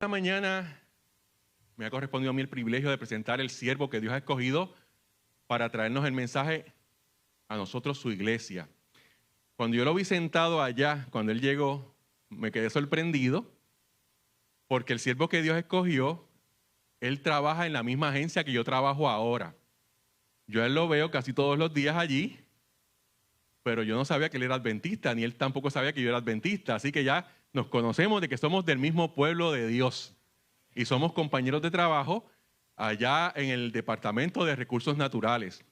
Esta mañana me ha correspondido a mí el privilegio de presentar el siervo que Dios ha escogido para traernos el mensaje a nosotros, su iglesia. Cuando yo lo vi sentado allá, cuando él llegó, me quedé sorprendido porque el siervo que Dios escogió, él trabaja en la misma agencia que yo trabajo ahora. Yo a él lo veo casi todos los días allí, pero yo no sabía que él era adventista, ni él tampoco sabía que yo era adventista. Así que ya nos conocemos de que somos del mismo pueblo de Dios y somos compañeros de trabajo allá en el Departamento de Recursos Naturales.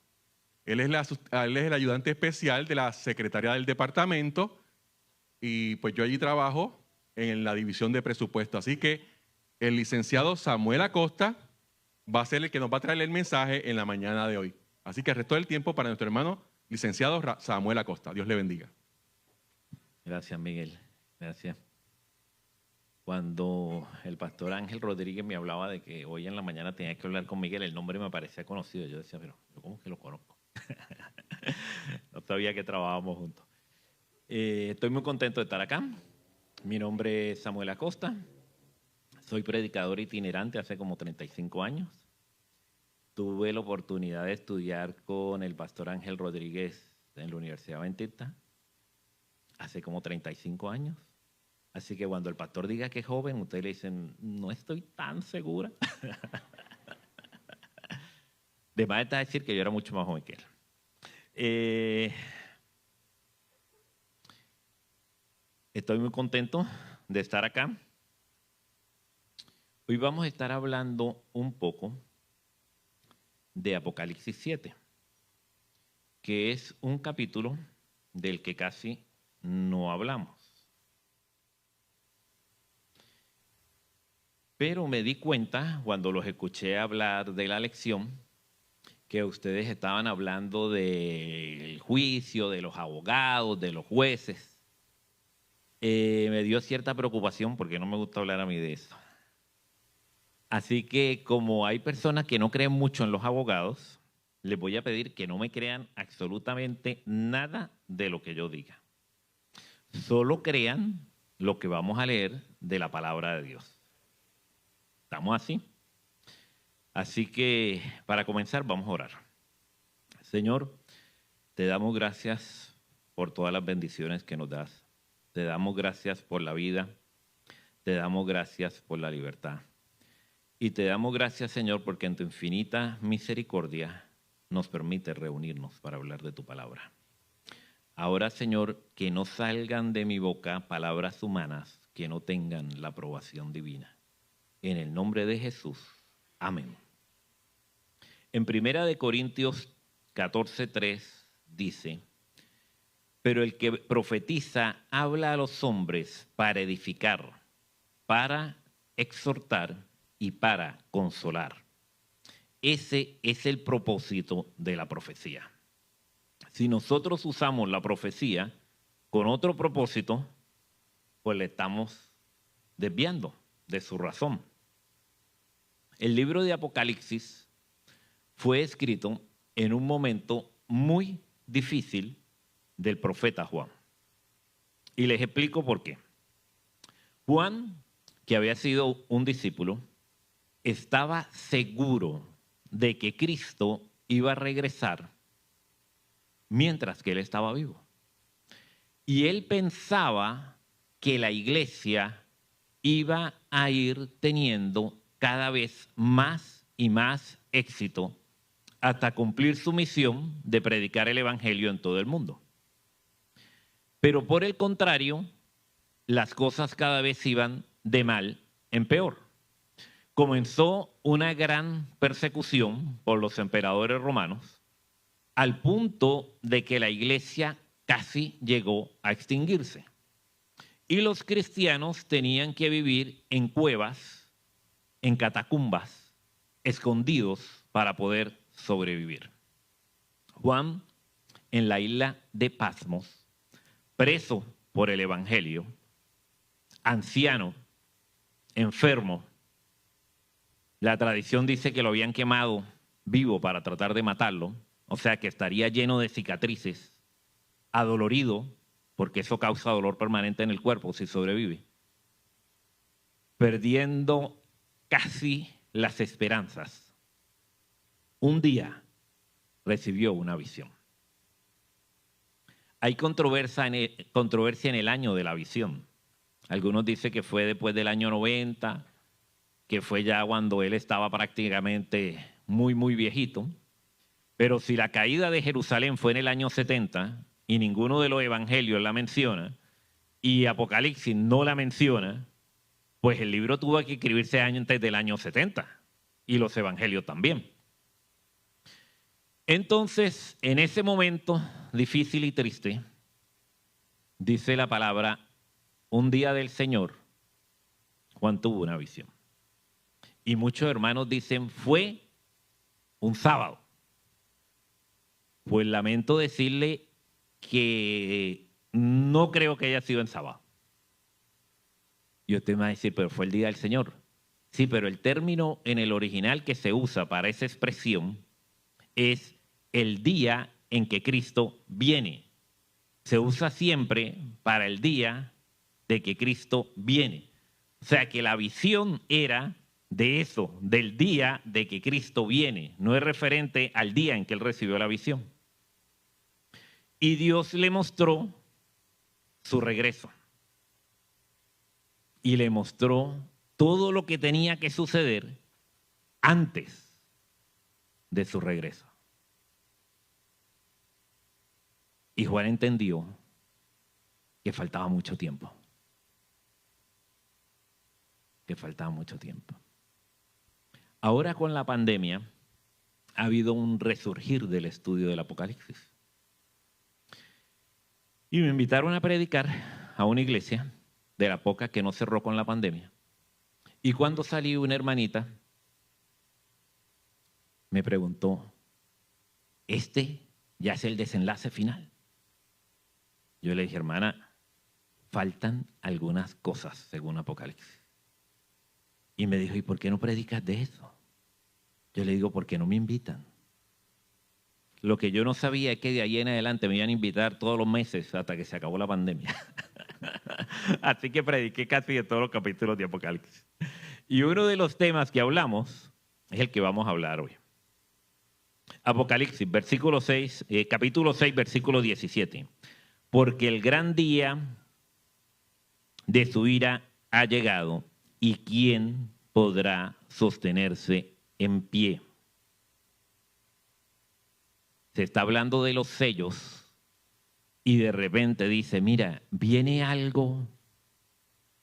Él es el ayudante especial de la secretaria del departamento y pues yo allí trabajo en la división de presupuesto. Así que el licenciado Samuel Acosta va a ser el que nos va a traer el mensaje en la mañana de hoy. Así que el resto del tiempo para nuestro hermano licenciado Samuel Acosta. Dios le bendiga. Gracias, Miguel. Gracias. Cuando el pastor Ángel Rodríguez me hablaba de que hoy en la mañana tenía que hablar con Miguel, el nombre me parecía conocido. Yo decía, pero ¿cómo que lo conozco? No sabía que trabajábamos juntos. Estoy muy contento de estar acá. Mi nombre es Samuel Acosta. Soy predicador itinerante hace como 35 años. Tuve la oportunidad de estudiar con el pastor Ángel Rodríguez en la Universidad Adventista hace como 35 años. Así que cuando el pastor diga que es joven, ustedes le dicen, no estoy tan segura. De más está decir que yo era mucho más joven que él. Estoy muy contento de estar acá. Hoy vamos a estar hablando un poco de Apocalipsis 7, que es un capítulo del que casi no hablamos. Pero me di cuenta cuando los escuché hablar de la lección que ustedes estaban hablando del juicio, de los abogados, de los jueces. Me dio cierta preocupación porque no me gusta hablar a mí de eso. Así que como hay personas que no creen mucho en los abogados, les voy a pedir que no me crean absolutamente nada de lo que yo diga. Solo crean lo que vamos a leer de la palabra de Dios. ¿Estamos así? Así que para comenzar vamos a orar. Señor, te damos gracias por todas las bendiciones que nos das. Te damos gracias por la vida. Te damos gracias por la libertad. Y te damos gracias, Señor, porque en tu infinita misericordia nos permite reunirnos para hablar de tu palabra. Ahora, Señor, que no salgan de mi boca palabras humanas que no tengan la aprobación divina. En el nombre de Jesús. Amén. En 1 Corintios 14:3 dice, pero el que profetiza habla a los hombres para edificar, para exhortar y para consolar. Ese es el propósito de la profecía. Si nosotros usamos la profecía con otro propósito, pues le estamos desviando de su razón. El libro de Apocalipsis fue escrito en un momento muy difícil del profeta Juan. Y les explico por qué. Juan, que había sido un discípulo, estaba seguro de que Cristo iba a regresar mientras que él estaba vivo. Y él pensaba que la iglesia iba a ir teniendo cada vez más y más éxito hasta cumplir su misión de predicar el evangelio en todo el mundo. Pero por el contrario, las cosas cada vez iban de mal en peor. Comenzó una gran persecución por los emperadores romanos, al punto de que la iglesia casi llegó a extinguirse. Y los cristianos tenían que vivir en cuevas, en catacumbas, escondidos para poder sobrevivir. Juan, en la isla de Patmos, preso por el evangelio, anciano, enfermo. La tradición dice que lo habían quemado vivo para tratar de matarlo, o sea que estaría lleno de cicatrices, adolorido, porque eso causa dolor permanente en el cuerpo si sobrevive. perdiendo casi las esperanzas, un día recibió una visión. Hay controversia en el año de la visión. Algunos dicen que fue después del año 90, que fue ya cuando él estaba prácticamente muy viejito. Pero si la caída de Jerusalén fue en el año 70 y ninguno de los evangelios la menciona y Apocalipsis no la menciona, pues el libro tuvo que escribirse antes del año 70 y los evangelios también. Entonces, en ese momento difícil y triste, dice la palabra, un día del Señor, Juan tuvo una visión. Y muchos hermanos dicen, fue un sábado. Pues lamento decirle que no creo que haya sido en sábado. Y usted me va a decir, pero fue el día del Señor. Sí, pero el término en el original que se usa para esa expresión es el día en que Cristo viene. Se usa siempre para el día de que Cristo viene. O sea que la visión era de eso, del día de que Cristo viene. No es referente al día en que él recibió la visión. Y Dios le mostró su regreso. Y le mostró todo lo que tenía que suceder antes de su regreso. Y Juan entendió que faltaba mucho tiempo. Que faltaba mucho tiempo. Ahora con la pandemia ha habido un resurgir del estudio del Apocalipsis. Y me invitaron a predicar a una iglesia de la poca que no cerró con la pandemia. Y cuando salí, una hermanita me preguntó, ¿este ya es el desenlace final? Yo le dije, hermana, faltan algunas cosas según Apocalipsis. Y me dijo, ¿y por qué no predicas de eso? Yo le digo, ¿por qué no me invitan? Lo que yo no sabía es que de ahí en adelante me iban a invitar todos los meses hasta que se acabó la pandemia. Así que prediqué casi de todos los capítulos de Apocalipsis. Y uno de los temas que hablamos es el que vamos a hablar hoy. Apocalipsis, capítulo 6, versículo 17. Porque el gran día de su ira ha llegado, ¿y quién podrá sostenerse en pie? Se está hablando de los sellos y de repente dice, mira, viene algo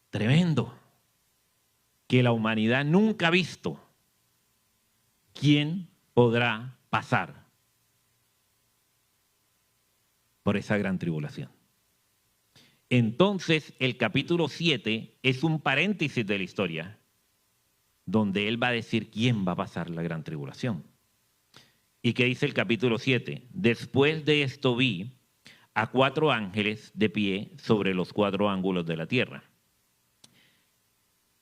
tremendo que la humanidad nunca ha visto. ¿Quién podrá pasar por esa gran tribulación? Entonces, el capítulo 7 es un paréntesis de la historia, donde él va a decir quién va a pasar la gran tribulación. ¿Y qué dice el capítulo 7? Después de esto vi a 4 ángeles de pie sobre los 4 ángulos de la tierra,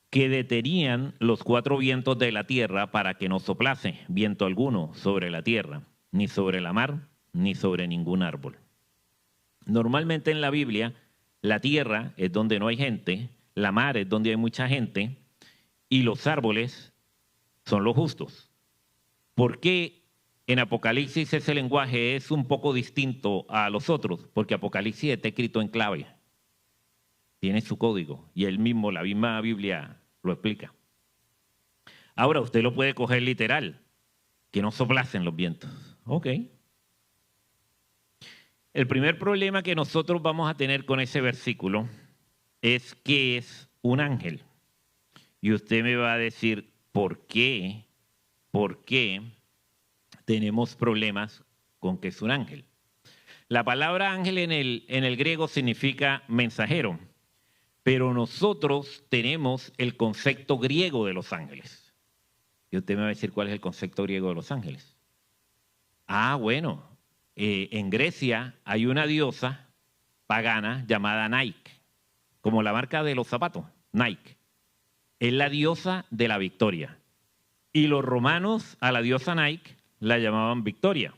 que detenían los 4 vientos de la tierra para que no soplase viento alguno sobre la tierra, ni sobre la mar, ni sobre ningún árbol. Normalmente en la Biblia, la tierra es donde no hay gente, la mar es donde hay mucha gente, y los árboles son los justos. ¿Por qué en Apocalipsis ese lenguaje es un poco distinto a los otros? Porque Apocalipsis está escrito en clave, tiene su código, y él mismo, la misma Biblia lo explica. Ahora usted lo puede coger literal, que no soplasen los vientos. Ok. El primer problema que nosotros vamos a tener con ese versículo es que es un ángel. Y usted me va a decir, ¿por qué? ¿Por qué tenemos problemas con que es un ángel? La palabra ángel en el griego significa mensajero, pero nosotros tenemos el concepto griego de los ángeles. Y usted me va a decir, ¿cuál es el concepto griego de los ángeles? Ah, bueno. En Grecia hay una diosa pagana llamada Nike, como la marca de los zapatos, Nike. Es la diosa de la victoria. Y los romanos a la diosa Nike la llamaban Victoria.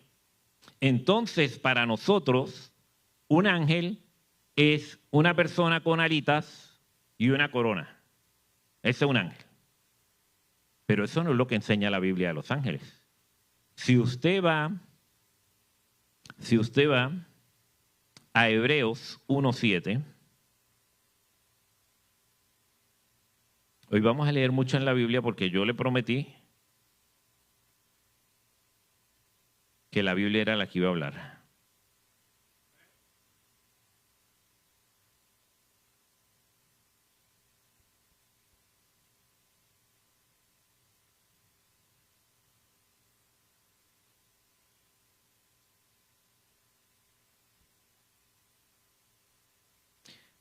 Entonces, para nosotros, un ángel es una persona con alitas y una corona. ese es un ángel. Pero eso no es lo que enseña la Biblia de los ángeles. Si usted va a Hebreos 1:7, hoy vamos a leer mucho en la Biblia porque yo le prometí que la Biblia era la que iba a hablar.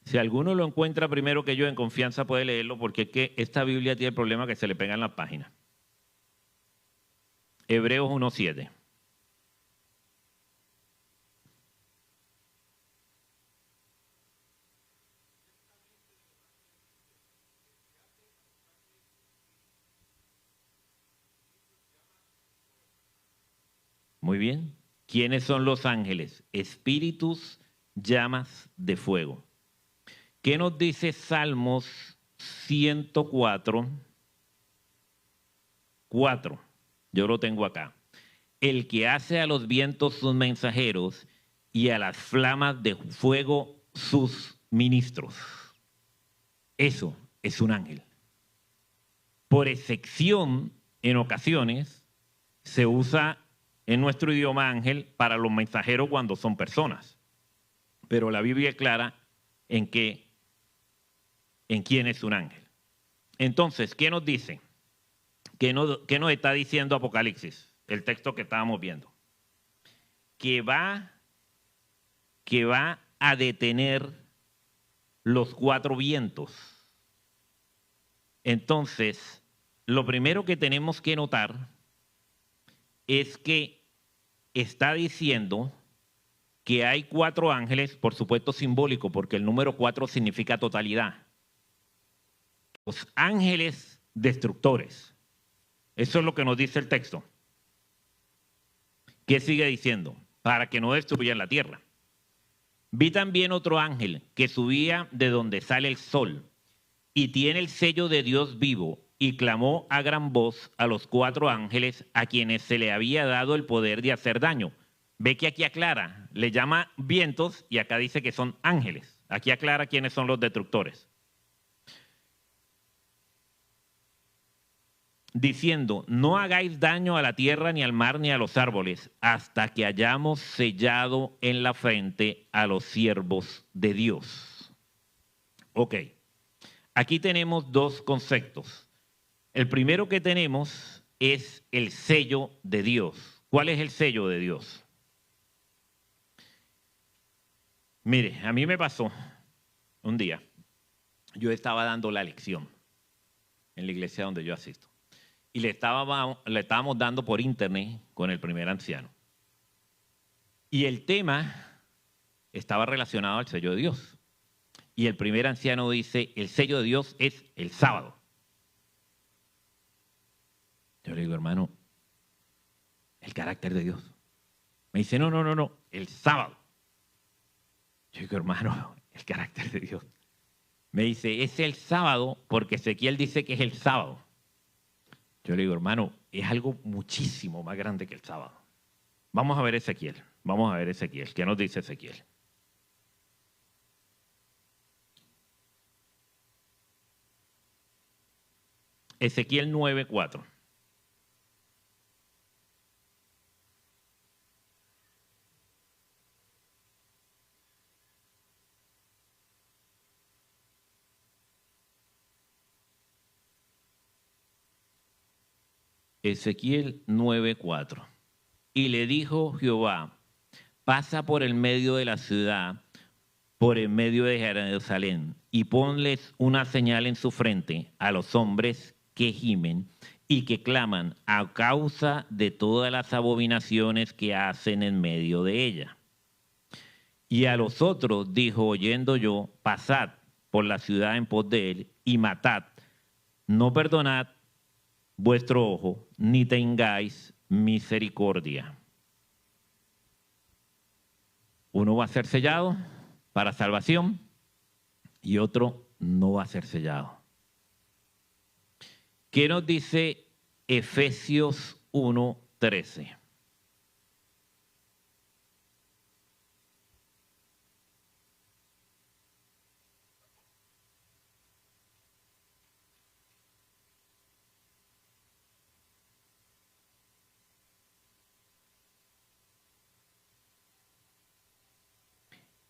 Si alguno lo encuentra primero que yo en confianza puede leerlo porque es que esta Biblia tiene el problema que se le pegan las páginas. Hebreos 1:7. Muy bien. ¿Quiénes son los ángeles? Espíritus, llamas de fuego. ¿Qué nos dice Salmos 104? 4. Yo lo tengo acá. El que hace a los vientos sus mensajeros y a las flamas de fuego sus ministros. Eso es un ángel. Por excepción, en ocasiones, se usa en nuestro idioma ángel para los mensajeros cuando son personas. Pero la Biblia es clara en quién es un ángel. Entonces, ¿qué nos dice? ¿Qué nos está diciendo Apocalipsis? El texto que estábamos viendo. Que va a detener los 4 vientos. Entonces, lo primero que tenemos que notar es que está diciendo que hay 4 ángeles, por supuesto simbólico, porque el número 4 significa totalidad. Los ángeles destructores. Eso es lo que nos dice el texto. ¿Qué sigue diciendo? Para que no destruyan la tierra. Vi también otro ángel que subía de donde sale el sol y tiene el sello de Dios vivo y clamó a gran voz a los 4 ángeles a quienes se le había dado el poder de hacer daño. Ve que aquí aclara, le llama vientos y acá dice que son ángeles. Aquí aclara quiénes son los destructores. Diciendo, no hagáis daño a la tierra, ni al mar, ni a los árboles, hasta que hayamos sellado en la frente a los siervos de Dios. Ok, aquí tenemos 2 conceptos. El primero que tenemos es el sello de Dios. ¿Cuál es el sello de Dios? Mire, a mí me pasó un día, yo estaba dando la lección en la iglesia donde yo asisto. Y le estábamos dando por internet con el primer anciano. Y el tema estaba relacionado al sello de Dios. Y el primer anciano dice, el sello de Dios es el sábado. Yo le digo, hermano, el carácter de Dios. Me dice, no, el sábado. Yo digo, hermano, el carácter de Dios. Me dice, es el sábado porque Ezequiel dice que es el sábado. Yo le digo, hermano, es algo muchísimo más grande que el sábado. Vamos a ver Ezequiel. ¿Qué nos dice Ezequiel? Ezequiel 9:4. Ezequiel 9:4. Y le dijo Jehová, pasa por el medio de la ciudad, por el medio de Jerusalén, y ponles una señal en su frente a los hombres que gimen y que claman a causa de todas las abominaciones que hacen en medio de ella. Y a los otros dijo, oyendo yo, pasad por la ciudad en pos de él y matad, no perdonad vuestro ojo, ni tengáis misericordia. Uno va a ser sellado para salvación y otro no va a ser sellado. ¿Qué nos dice Efesios 1:13?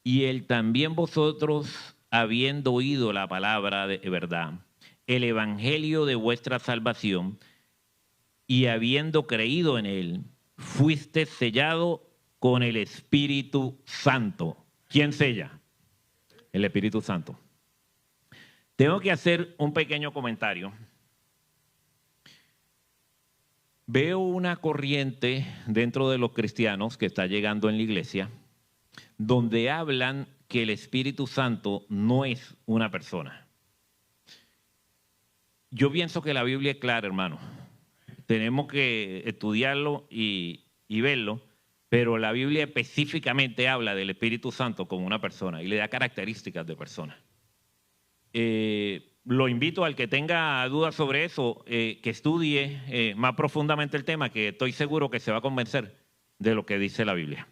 Y él también vosotros, habiendo oído la palabra de verdad, el evangelio de vuestra salvación, y habiendo creído en él, fuiste sellado con el Espíritu Santo. ¿Quién sella? El Espíritu Santo. Tengo que hacer un pequeño comentario. Veo una corriente dentro de los cristianos que está llegando en la iglesia, donde hablan que el Espíritu Santo no es una persona. Yo pienso que la Biblia es clara, hermano. Tenemos que estudiarlo y verlo, pero la Biblia específicamente habla del Espíritu Santo como una persona y le da características de persona. Lo invito al que tenga dudas sobre eso, que estudie más profundamente el tema, que estoy seguro que se va a convencer de lo que dice la Biblia.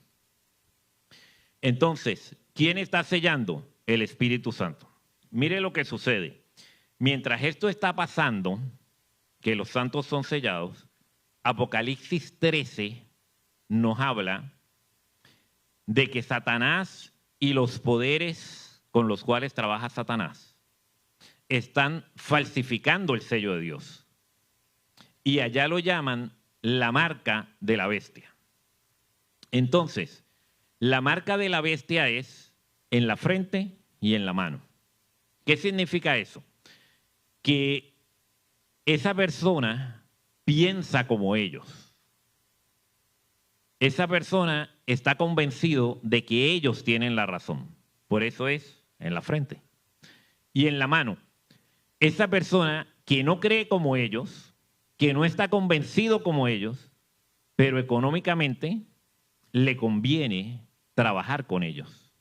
Entonces, ¿quién está sellando? El Espíritu Santo. Mire lo que sucede. Mientras esto está pasando, que los santos son sellados, Apocalipsis 13 nos habla de que Satanás y los poderes con los cuales trabaja Satanás están falsificando el sello de Dios. Y allá lo llaman la marca de la bestia. Entonces, la marca de la bestia es en la frente y en la mano. ¿Qué significa eso? Que esa persona piensa como ellos. Esa persona está convencido de que ellos tienen la razón. Por eso es en la frente. Y en la mano, esa persona que no cree como ellos, que no está convencido como ellos, pero económicamente le conviene trabajar con ellos.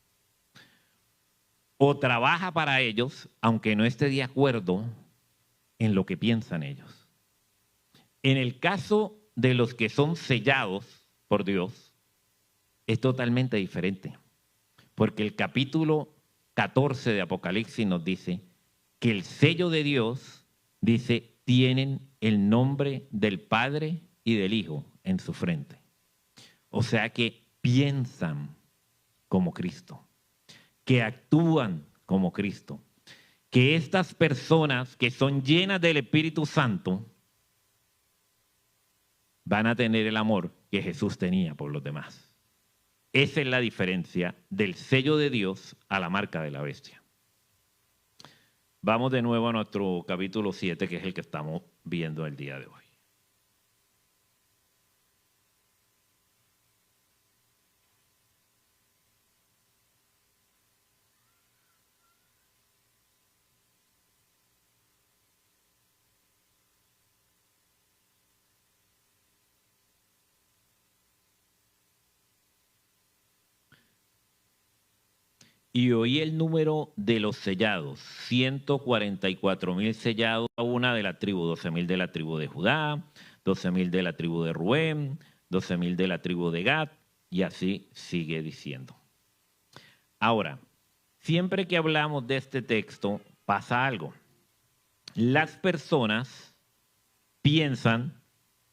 O trabaja para ellos, aunque no esté de acuerdo en lo que piensan ellos. En el caso de los que son sellados por Dios, es totalmente diferente. Porque el capítulo 14 de Apocalipsis nos dice que el sello de Dios, dice, tienen el nombre del Padre y del Hijo en su frente. O sea que piensan como Cristo, que actúan como Cristo, que estas personas que son llenas del Espíritu Santo van a tener el amor que Jesús tenía por los demás. Esa es la diferencia del sello de Dios a la marca de la bestia. Vamos de nuevo a nuestro capítulo 7, que es el que estamos viendo el día de hoy. Y oí el número de los sellados, 144,000 sellados, una de la tribu, 12,000 de la tribu de Judá, 12,000 de la tribu de Rubén, 12,000 de la tribu de Gad, y así sigue diciendo. Ahora, siempre que hablamos de este texto, pasa algo. Las personas piensan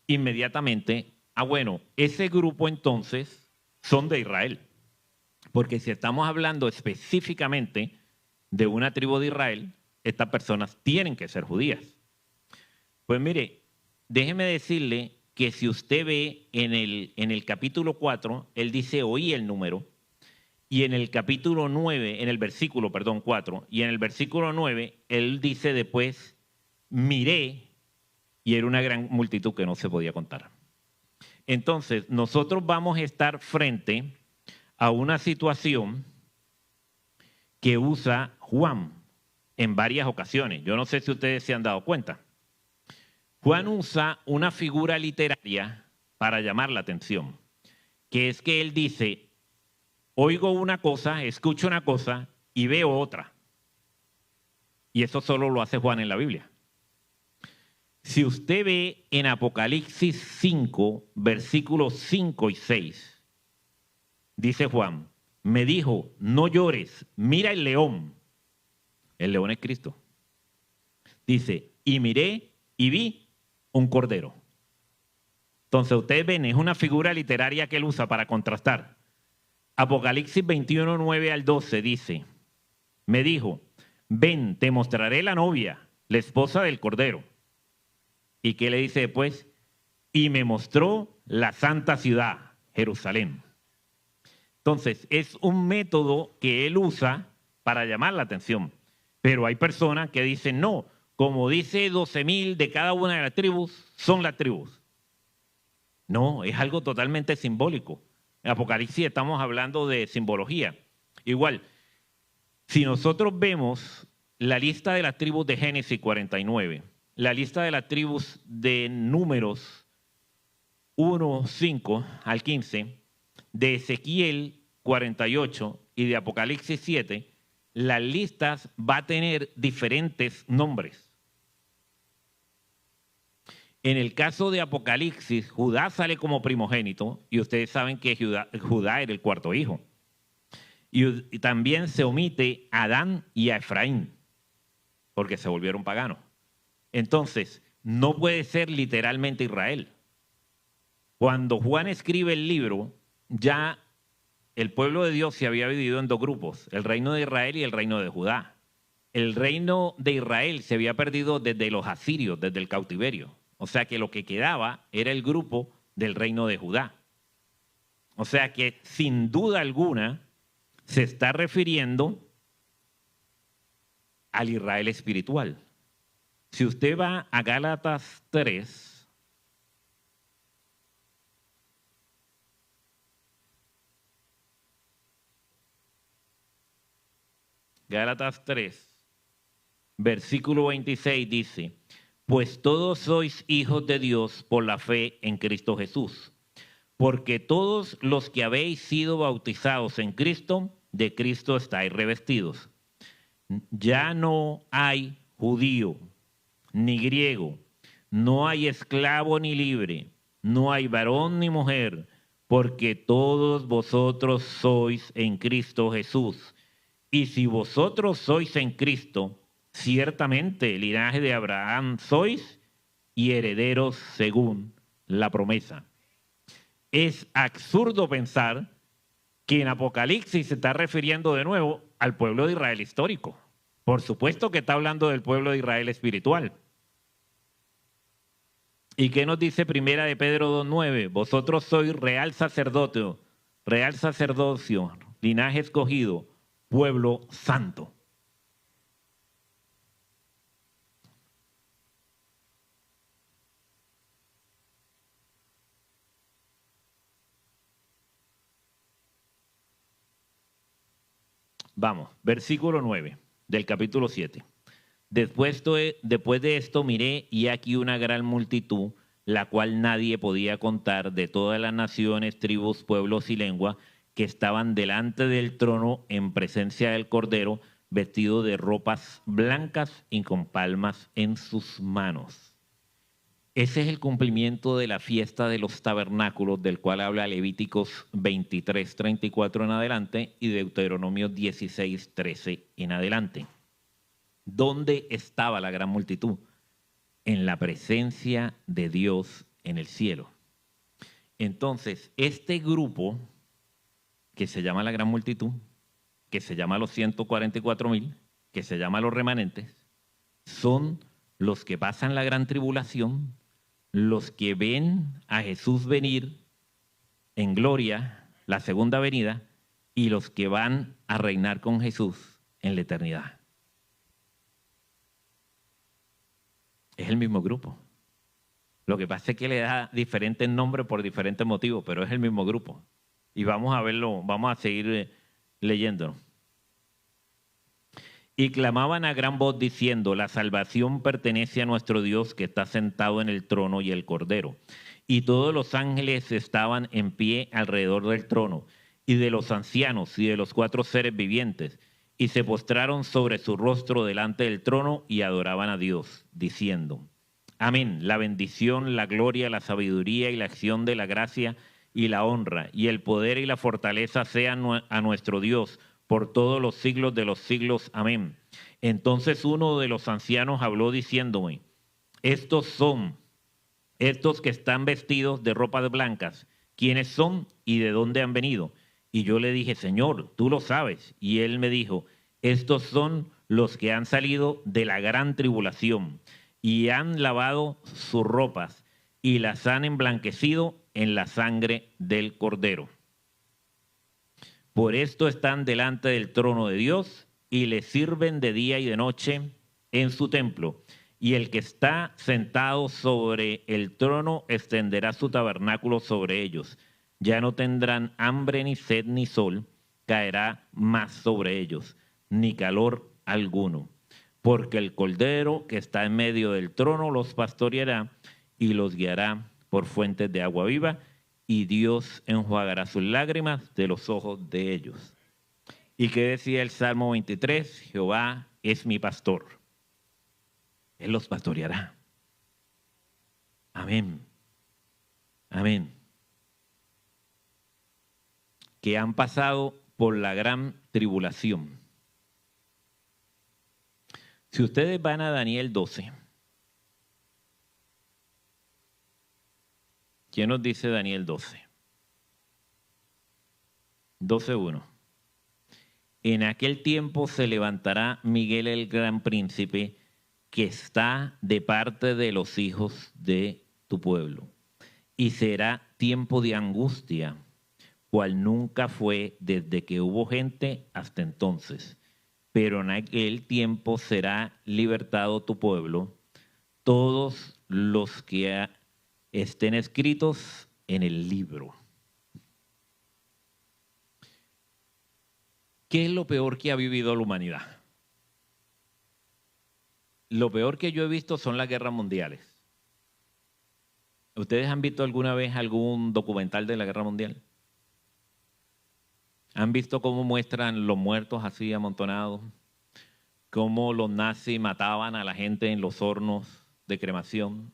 inmediatamente, bueno, ese grupo entonces son de Israel. Porque si estamos hablando específicamente de una tribu de Israel, estas personas tienen que ser judías. Pues mire, déjeme decirle que si usted ve en el capítulo 4, él dice oí el número, y en el capítulo 9, en el versículo, 4, y en el versículo 9, él dice después, miré, y era una gran multitud que no se podía contar. Entonces, nosotros vamos a estar frente a una situación que usa Juan en varias ocasiones. Yo no sé si ustedes se han dado cuenta. Juan usa una figura literaria para llamar la atención, que es que él dice, oigo una cosa, escucho una cosa y veo otra. Y eso solo lo hace Juan en la Biblia. Si usted ve en Apocalipsis 5, versículos 5 y 6, dice Juan, me dijo, no llores, mira el león. El león es Cristo. Dice, y miré y vi un cordero. Entonces ustedes ven, es una figura literaria que él usa para contrastar. Apocalipsis 21, 9 al 12 dice, me dijo, ven, te mostraré la novia, la esposa del cordero. ¿Y qué le dice después? Y me mostró la santa ciudad, Jerusalén. Entonces, es un método que él usa para llamar la atención. Pero hay personas que dicen, no, como dice 12,000 de cada una de las tribus, son las tribus. No, es algo totalmente simbólico. En Apocalipsis estamos hablando de simbología. Igual, si nosotros vemos la lista de las tribus de Génesis 49, la lista de las tribus de Números 1, 5 al 15, de Ezequiel 48 y de Apocalipsis 7, las listas va a tener diferentes nombres. En el caso de Apocalipsis, Judá sale como primogénito y ustedes saben que Judá era el cuarto hijo. Y también se omite a Adán y a Efraín, porque se volvieron paganos. Entonces, no puede ser literalmente Israel. Cuando Juan escribe el libro, ya el pueblo de Dios se había dividido en dos grupos, el reino de Israel y el reino de Judá. El reino de Israel se había perdido desde los asirios, desde el cautiverio. O sea que lo que quedaba era el grupo del reino de Judá. O sea que sin duda alguna se está refiriendo al Israel espiritual. Si usted va a Gálatas 3, Gálatas 3, versículo 26 dice, pues todos sois hijos de Dios por la fe en Cristo Jesús, porque todos los que habéis sido bautizados en Cristo, de Cristo estáis revestidos. Ya no hay judío ni griego, no hay esclavo ni libre, no hay varón ni mujer, porque todos vosotros sois en Cristo Jesús. Y si vosotros sois en Cristo, ciertamente el linaje de Abraham sois y herederos según la promesa. Es absurdo pensar que en Apocalipsis se está refiriendo de nuevo al pueblo de Israel histórico. Por supuesto que está hablando del pueblo de Israel espiritual. ¿Y qué nos dice Primera de Pedro 2:9? Vosotros sois real sacerdocio, linaje escogido, pueblo santo. Vamos, versículo 9 del capítulo 7. Después de esto miré y aquí una gran multitud, la cual nadie podía contar, de todas las naciones, tribus, pueblos y lenguas, que estaban delante del trono en presencia del Cordero, vestidos de ropas blancas y con palmas en sus manos. Ese es el cumplimiento de la fiesta de los tabernáculos, del cual habla Levíticos 23, 34 en adelante y Deuteronomio 16, 13 en adelante. ¿Dónde estaba la gran multitud? En la presencia de Dios en el cielo. Entonces, este grupo, que se llama la gran multitud, que se llama los 144,000, que se llama los remanentes, son los que pasan la gran tribulación, los que ven a Jesús venir en gloria, la segunda venida, y los que van a reinar con Jesús en la eternidad. Es el mismo grupo. Lo que pasa es que le da diferentes nombres por diferentes motivos, pero es el mismo grupo. Y vamos a verlo, vamos a seguir leyéndolo. Y clamaban a gran voz diciendo, la salvación pertenece a nuestro Dios que está sentado en el trono y el Cordero. Y todos los ángeles estaban en pie alrededor del trono, y de los ancianos y de los 4 seres vivientes, y se postraron sobre su rostro delante del trono y adoraban a Dios, diciendo, Amén. La bendición, la gloria, la sabiduría y la acción de la gracia y la honra y el poder y la fortaleza sean a nuestro Dios por todos los siglos de los siglos. Amén. Entonces uno de los ancianos habló diciéndome, estos que están vestidos de ropas blancas, ¿quiénes son y de dónde han venido? Y yo le dije, Señor, tú lo sabes. Y él me dijo, estos son los que han salido de la gran tribulación y han lavado sus ropas y las han emblanquecido en la sangre del Cordero. Por esto están delante del trono de Dios y le sirven de día y de noche en su templo. Y el que está sentado sobre el trono extenderá su tabernáculo sobre ellos. Ya no tendrán hambre ni sed ni sol caerá más sobre ellos, ni calor alguno. Porque el Cordero que está en medio del trono los pastoreará y los guiará por fuentes de agua viva, y Dios enjuagará sus lágrimas de los ojos de ellos. ¿Y qué decía el Salmo 23? Jehová es mi pastor. Él los pastoreará. Amén. Amén. Que han pasado por la gran tribulación. Si ustedes van a Daniel 12, ¿qué nos dice Daniel 12? 12:1. En aquel tiempo se levantará Miguel el gran príncipe, que está de parte de los hijos de tu pueblo. Y será tiempo de angustia, cual nunca fue desde que hubo gente hasta entonces. Pero en aquel tiempo será libertado tu pueblo, todos los que estén escritos en el libro. ¿Qué es lo peor que ha vivido la humanidad? Lo peor que yo he visto son las guerras mundiales. ¿Ustedes han visto alguna vez algún documental de la guerra mundial? ¿Han visto cómo muestran los muertos así amontonados? ¿Cómo los nazis mataban a la gente en los hornos de cremación?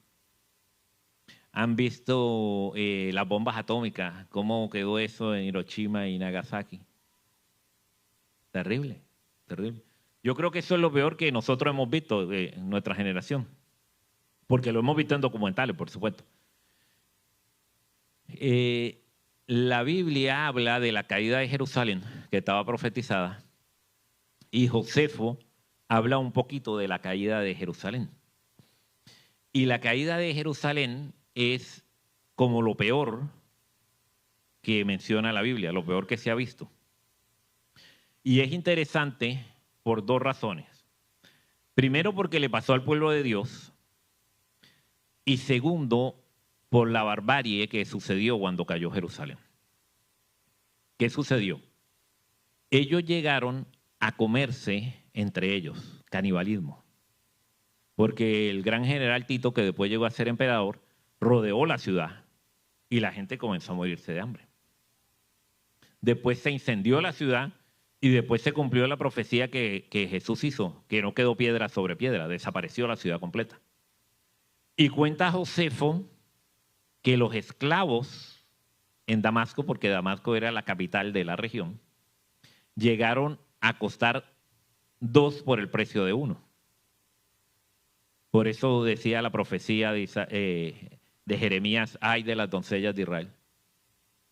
¿Han visto las bombas atómicas? ¿Cómo quedó eso en Hiroshima y Nagasaki? Terrible, terrible. Yo creo que eso es lo peor que nosotros hemos visto en nuestra generación, porque lo hemos visto en documentales, por supuesto. La Biblia habla de la caída de Jerusalén, que estaba profetizada, y Josefo habla un poquito de la caída de Jerusalén. Y la caída de Jerusalén es como lo peor que menciona la Biblia, lo peor que se ha visto. Y es interesante por dos razones. Primero, porque le pasó al pueblo de Dios. Y segundo, por la barbarie que sucedió cuando cayó Jerusalén. ¿Qué sucedió? Ellos llegaron a comerse entre ellos, canibalismo. Porque el gran general Tito, que después llegó a ser emperador, rodeó la ciudad y la gente comenzó a morirse de hambre. Después se incendió la ciudad y después se cumplió la profecía que Jesús hizo, que no quedó piedra sobre piedra, desapareció la ciudad completa. Y cuenta Josefo que los esclavos en Damasco, porque Damasco era la capital de la región, llegaron a costar 2 por el precio de 1. Por eso decía la profecía de Jeremías, ay de las doncellas de Israel.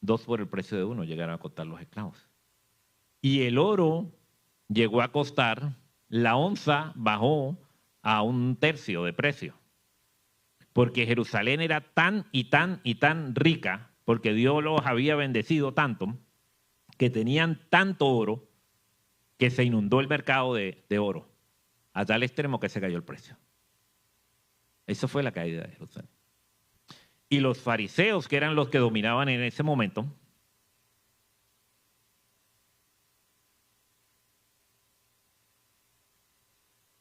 2 por el precio de 1 llegaron a costar los esclavos. Y el oro llegó a costar, la onza bajó a 1/3 de precio. Porque Jerusalén era tan y tan y tan rica, porque Dios los había bendecido tanto, que tenían tanto oro, que se inundó el mercado de oro, a tal extremo que se cayó el precio. Eso fue la caída de Jerusalén. Y los fariseos, que eran los que dominaban en ese momento,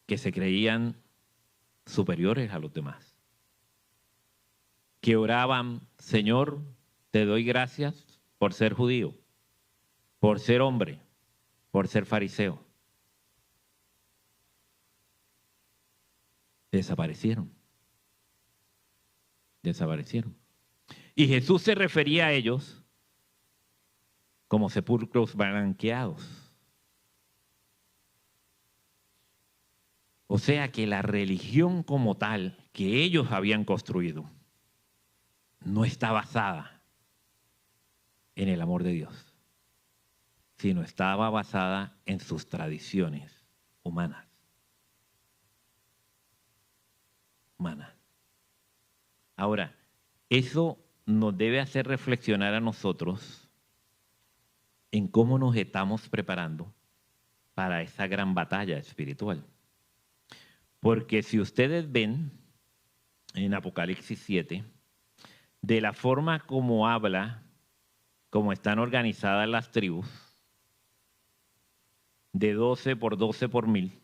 que se creían superiores a los demás, que oraban, Señor, te doy gracias por ser judío, por ser hombre, por ser fariseo. Desaparecieron. Desaparecieron. Y Jesús se refería a ellos como sepulcros blanqueados. O sea que la religión como tal que ellos habían construido no está basada en el amor de Dios, sino estaba basada en sus tradiciones humanas. Ahora, eso nos debe hacer reflexionar a nosotros en cómo nos estamos preparando para esa gran batalla espiritual. Porque si ustedes ven en Apocalipsis 7, de la forma como habla, como están organizadas las tribus, de 12 por 12 por 1000,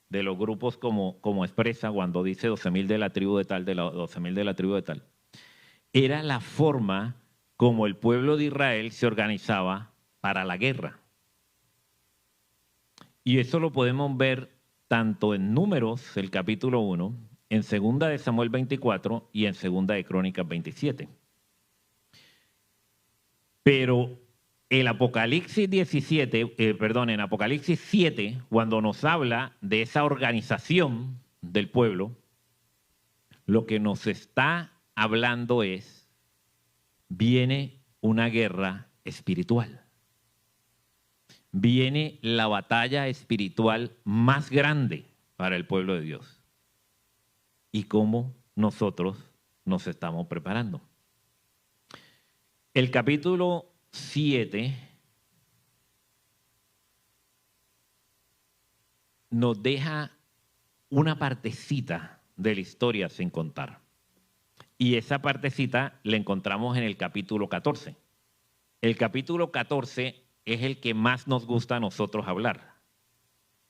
de los grupos como expresa cuando dice 12.000 de la tribu de tal, de los 12.000 de la tribu de tal, era la forma como el pueblo de Israel se organizaba para la guerra. Y eso lo podemos ver tanto en Números, el capítulo 1, en 2 de Samuel 24 y en 2 de Crónicas 27. Pero el Apocalipsis 17, en Apocalipsis 7, cuando nos habla de esa organización del pueblo, lo que nos está hablando es, viene una guerra espiritual. Viene la batalla espiritual más grande para el pueblo de Dios. ¿Y cómo nosotros nos estamos preparando? El capítulo 7 nos deja una partecita de la historia sin contar. Y esa partecita la encontramos en el capítulo 14. El capítulo 14 es el que más nos gusta a nosotros hablar.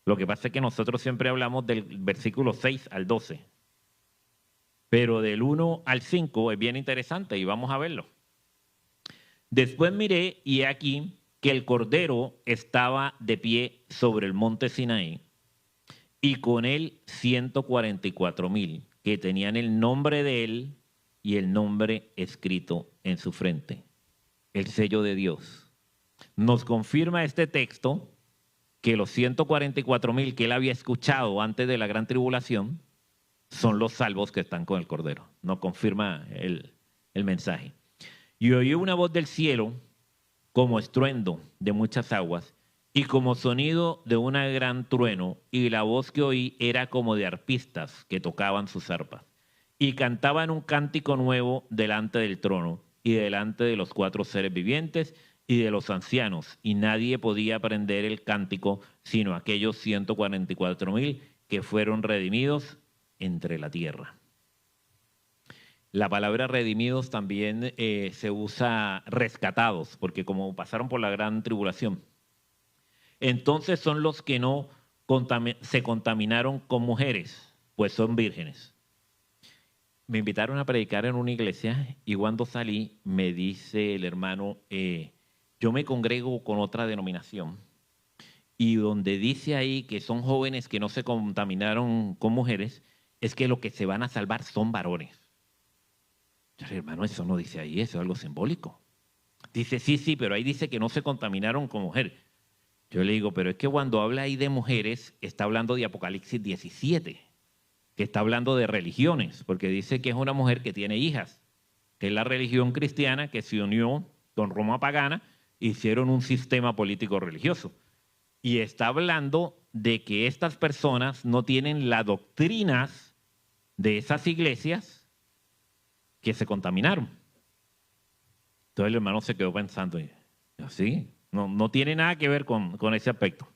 Lo que pasa es que nosotros siempre hablamos del versículo 6 al 12. Pero del 1 al 5 es bien interesante y vamos a verlo. Después miré y he aquí que el Cordero estaba de pie sobre el monte Sinaí y con él 144,000 que tenían el nombre de él y el nombre escrito en su frente. El sello de Dios. Nos confirma este texto que los 144,000 que él había escuchado antes de la gran tribulación son los salvos que están con el Cordero. Nos confirma el mensaje. Y oí una voz del cielo como estruendo de muchas aguas y como sonido de un gran trueno, y la voz que oí era como de arpistas que tocaban sus arpas y cantaban un cántico nuevo delante del trono y delante de los 4 seres vivientes y de los ancianos, y nadie podía aprender el cántico sino aquellos 144,000 que fueron redimidos entre la tierra. La palabra redimidos también se usa rescatados, porque como pasaron por la gran tribulación. Entonces son los que no se contaminaron con mujeres, pues son vírgenes. Me invitaron a predicar en una iglesia y cuando salí me dice el hermano, yo me congrego con otra denominación y donde dice ahí que son jóvenes que no se contaminaron con mujeres, es que lo que se van a salvar son varones. Yo le, hermano, eso no dice ahí, eso es algo simbólico. Dice, sí, pero ahí dice que no se contaminaron con mujeres. Yo le digo, pero es que cuando habla ahí de mujeres, está hablando de Apocalipsis 17, que está hablando de religiones, porque dice que es una mujer que tiene hijas, que es la religión cristiana que se unió con Roma pagana, hicieron un sistema político religioso. Y está hablando de que estas personas no tienen las doctrinas de esas iglesias que se contaminaron. Entonces el hermano se quedó pensando, así, no tiene nada que ver con ese aspecto.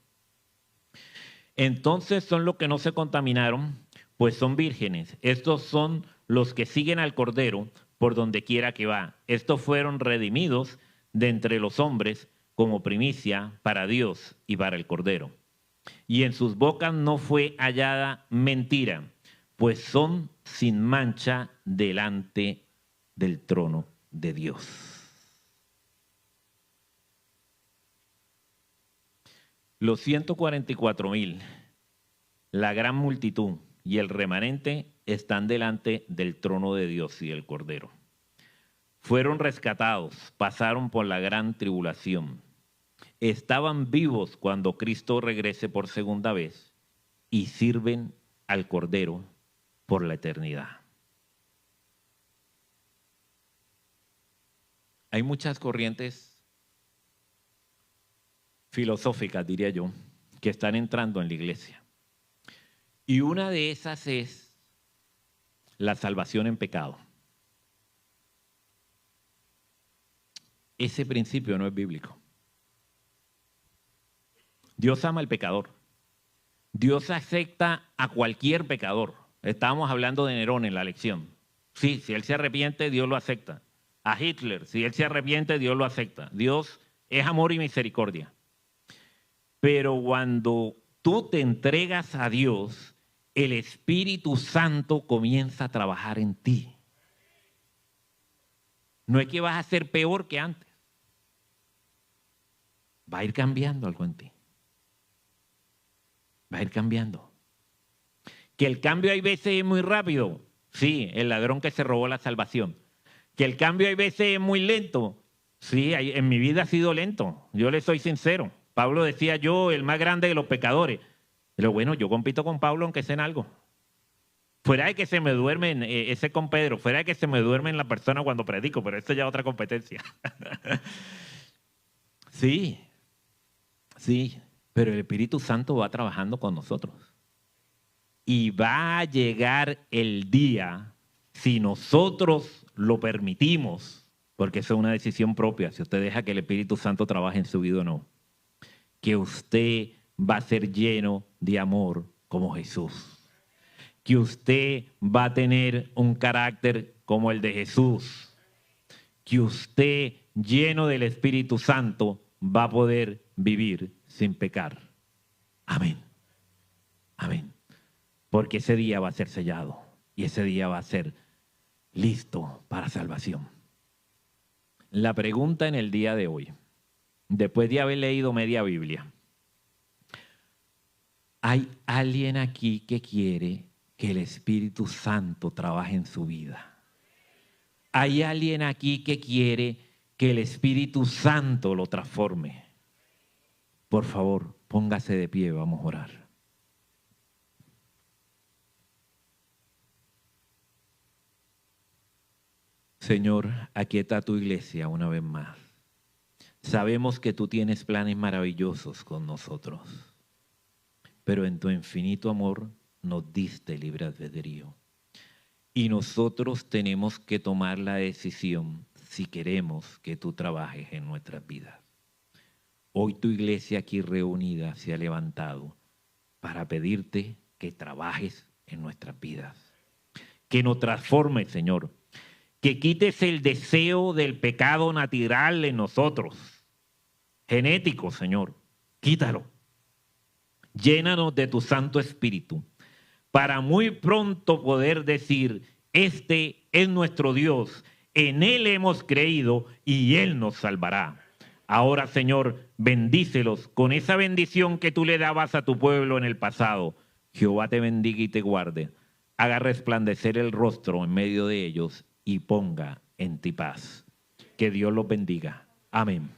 Entonces son los que no se contaminaron, pues son vírgenes. Estos son los que siguen al Cordero por donde quiera que va. Estos fueron redimidos de entre los hombres como primicia para Dios y para el Cordero. Y en sus bocas no fue hallada mentira, pues son sin mancha delante del trono de Dios. Los 144,000, la gran multitud, y el remanente están delante del trono de Dios y del Cordero. Fueron rescatados, pasaron por la gran tribulación. Estaban vivos cuando Cristo regrese por segunda vez y sirven al Cordero por la eternidad. Hay muchas corrientes filosóficas, diría yo, que están entrando en la iglesia. Y una de esas es la salvación en pecado. Ese principio no es bíblico. Dios ama al pecador. Dios acepta a cualquier pecador. Estábamos hablando de Nerón en la lección. Sí, si él se arrepiente, Dios lo acepta. A Hitler, si él se arrepiente, Dios lo acepta. Dios es amor y misericordia. Pero cuando tú te entregas a Dios, el Espíritu Santo comienza a trabajar en ti. No es que vas a ser peor que antes. Va a ir cambiando algo en ti. Va a ir cambiando. Que el cambio hay veces es muy rápido. Sí, el ladrón que se robó la salvación. Que el cambio hay veces es muy lento. Sí, en mi vida ha sido lento. Yo le soy sincero. Pablo decía, yo el más grande de los pecadores. Pero bueno, yo compito con Pablo aunque sea en algo. Fuera de que se me duermen, ese con Pedro, fuera de que se me duermen la persona cuando predico, pero esto ya es otra competencia. Sí, pero el Espíritu Santo va trabajando con nosotros. Y va a llegar el día, si nosotros lo permitimos, porque eso es una decisión propia, si usted deja que el Espíritu Santo trabaje en su vida o no, que usted va a ser lleno de amor como Jesús. Que usted va a tener un carácter como el de Jesús. Que usted, lleno del Espíritu Santo, va a poder vivir sin pecar. Amén. Amén. Porque ese día va a ser sellado y ese día va a ser listo para salvación. La pregunta en el día de hoy, después de haber leído media Biblia, ¿hay alguien aquí que quiere que el Espíritu Santo trabaje en su vida? ¿Hay alguien aquí que quiere que el Espíritu Santo lo transforme? Por favor, póngase de pie, vamos a orar. Señor, aquieta tu iglesia una vez más. Sabemos que tú tienes planes maravillosos con nosotros, pero en tu infinito amor nos diste libre albedrío. Y nosotros tenemos que tomar la decisión si queremos que tú trabajes en nuestras vidas. Hoy tu iglesia aquí reunida se ha levantado para pedirte que trabajes en nuestras vidas. Que nos transformes, Señor. Que quites el deseo del pecado natural en nosotros. Genético, Señor. Quítalo. Llénanos de tu Santo Espíritu para muy pronto poder decir, este es nuestro Dios, en Él hemos creído y Él nos salvará. Ahora, Señor, bendícelos con esa bendición que tú le dabas a tu pueblo en el pasado. Jehová te bendiga y te guarde. Haga resplandecer el rostro en medio de ellos y ponga en ti paz. Que Dios los bendiga. Amén.